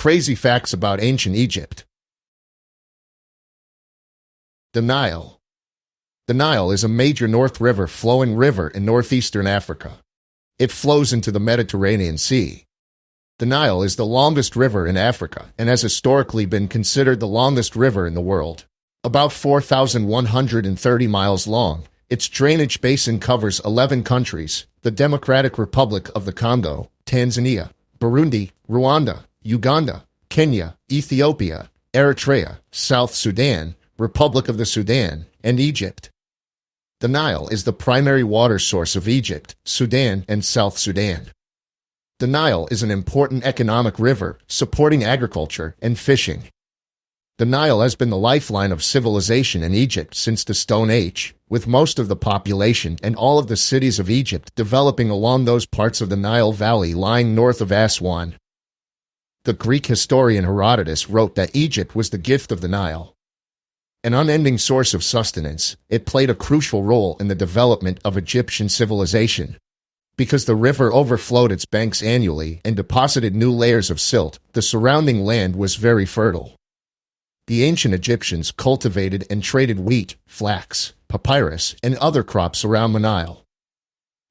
Crazy facts about ancient Egypt. The Nile. The Nile is a major north flowing river in northeastern Africa. It flows into the Mediterranean Sea. The Nile is the longest river in Africa and has historically been considered the longest river in the world. About 4,130 miles long, its drainage basin covers 11 countries: the Democratic Republic of the Congo, Tanzania, Burundi, Rwanda, Uganda, Kenya, Ethiopia, Eritrea, South Sudan, Republic of the Sudan, and Egypt. The Nile is the primary water source of Egypt, Sudan, and South Sudan. The Nile is an important economic river, supporting agriculture and fishing. The Nile has been the lifeline of civilization in Egypt since the Stone Age, with most of the population and all of the cities of Egypt developing along those parts of the Nile Valley lying north of Aswan. The Greek historian Herodotus wrote that Egypt was the gift of the Nile. An unending source of sustenance, it played a crucial role in the development of Egyptian civilization. Because the river overflowed its banks annually and deposited new layers of silt, the surrounding land was very fertile. The ancient Egyptians cultivated and traded wheat, flax, papyrus, and other crops around the Nile.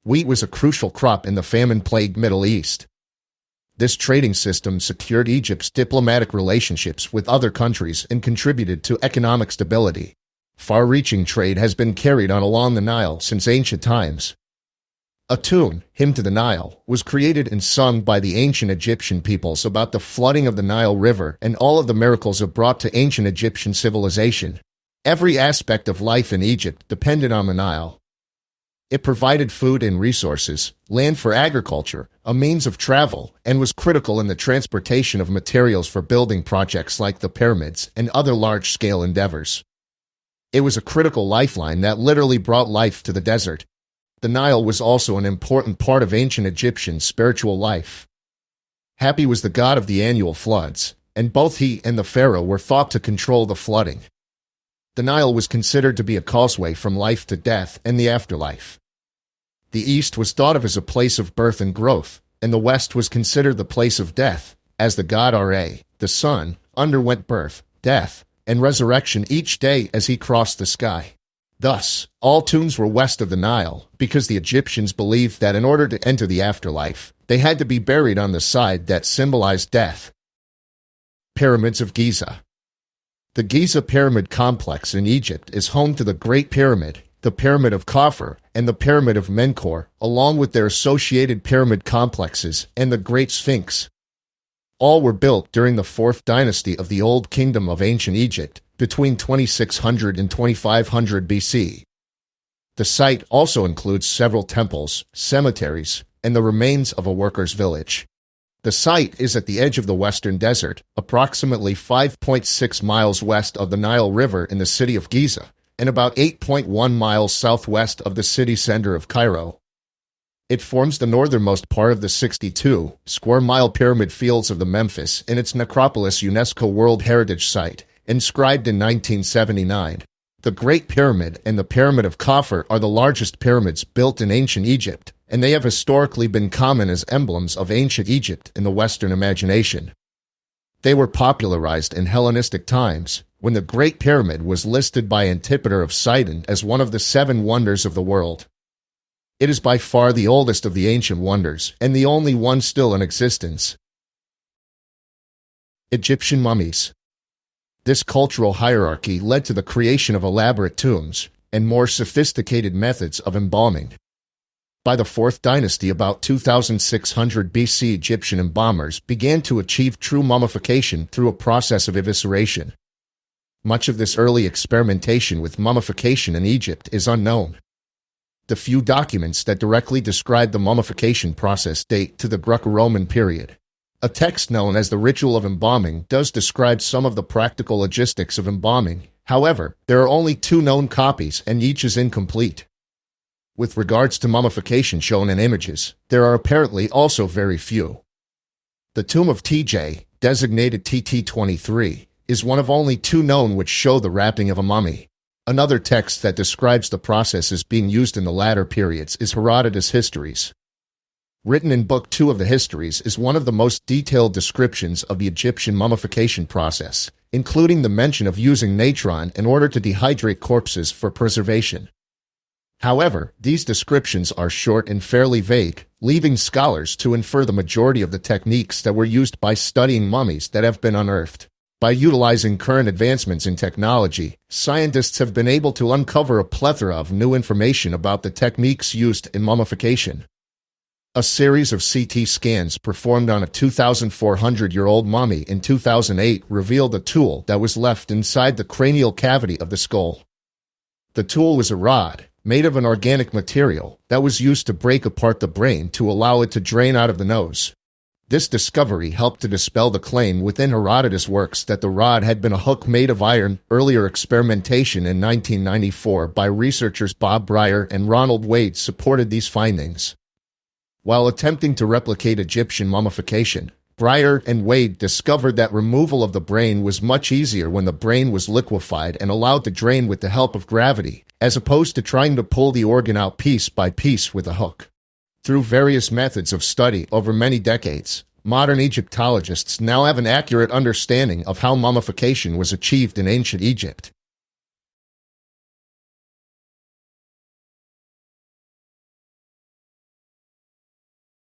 Wheat was a crucial crop in the famine-plagued Middle East. This trading system secured Egypt's diplomatic relationships with other countries and contributed to economic stability. Far-reaching trade has been carried on along the Nile since ancient times. A tune, Hymn to the Nile, was created and sung by the ancient Egyptian peoples about the flooding of the Nile River and all of the miracles it brought to ancient Egyptian civilization. Every aspect of life in Egypt depended on the Nile. It provided food and resources, land for agriculture, a means of travel, and was critical in the transportation of materials for building projects like the pyramids and other large-scale endeavors. It was a critical lifeline that literally brought life to the desert. The Nile was also an important part of ancient Egyptian spiritual life. Hapi was the god of the annual floods, and both he and the pharaoh were thought to control the flooding. The Nile was considered to be a causeway from life to death and the afterlife. The East was thought of as a place of birth and growth, and the West was considered the place of death, as the god Ra, the sun, underwent birth, death, and resurrection each day as he crossed the sky. Thus, all tombs were west of the Nile, because the Egyptians believed that in order to enter the afterlife, they had to be buried on the side that symbolized death. Pyramids of Giza. The Giza Pyramid Complex in Egypt is home to the Great Pyramid, the Pyramid of Khafre, and the Pyramid of Menkaure, along with their associated pyramid complexes, and the Great Sphinx. All were built during the 4th dynasty of the Old Kingdom of Ancient Egypt, between 2600 and 2500 BC. The site also includes several temples, cemeteries, and the remains of a workers' village. The site is at the edge of the Western Desert, approximately 5.6 miles west of the Nile River in the city of Giza, and about 8.1 miles southwest of the city center of Cairo. It forms the northernmost part of the 62-square-mile pyramid fields of the Memphis in its necropolis UNESCO World Heritage Site, inscribed in 1979. The Great Pyramid and the Pyramid of Khafre are the largest pyramids built in ancient Egypt, and they have historically been common as emblems of ancient Egypt in the Western imagination. They were popularized in Hellenistic times, when the Great Pyramid was listed by Antipater of Sidon as one of the 7 wonders of the world. It is by far the oldest of the ancient wonders, and the only one still in existence. Egyptian mummies. This cultural hierarchy led to the creation of elaborate tombs and more sophisticated methods of embalming. By the 4th dynasty, about 2600 BC, Egyptian embalmers began to achieve true mummification through a process of evisceration. Much of this early experimentation with mummification in Egypt is unknown. The few documents that directly describe the mummification process date to the Greco-Roman period. A text known as the Ritual of Embalming does describe some of the practical logistics of embalming. However, there are only 2 known copies and each is incomplete. With regards to mummification shown in images, there are apparently also very few. The tomb of TJ, designated TT23, is one of only 2 known which show the wrapping of a mummy. Another text that describes the processes being used in the latter periods is Herodotus' Histories. written in Book 2 of the Histories, is one of the most detailed descriptions of the Egyptian mummification process, including the mention of using natron in order to dehydrate corpses for preservation. However, these descriptions are short and fairly vague, leaving scholars to infer the majority of the techniques that were used by studying mummies that have been unearthed. By utilizing current advancements in technology, scientists have been able to uncover a plethora of new information about the techniques used in mummification. A series of CT scans performed on a 2,400-year-old mummy in 2008 revealed a tool that was left inside the cranial cavity of the skull. The tool was a rod, made of an organic material, that was used to break apart the brain to allow it to drain out of the nose. This discovery helped to dispel the claim within Herodotus' works that the rod had been a hook made of iron. Earlier experimentation in 1994 by researchers Bob Breyer and Ronald Wade supported these findings. While attempting to replicate Egyptian mummification, Breyer and Wade discovered that removal of the brain was much easier when the brain was liquefied and allowed to drain with the help of gravity, as opposed to trying to pull the organ out piece by piece with a hook. Through various methods of study over many decades, modern Egyptologists now have an accurate understanding of how mummification was achieved in ancient Egypt.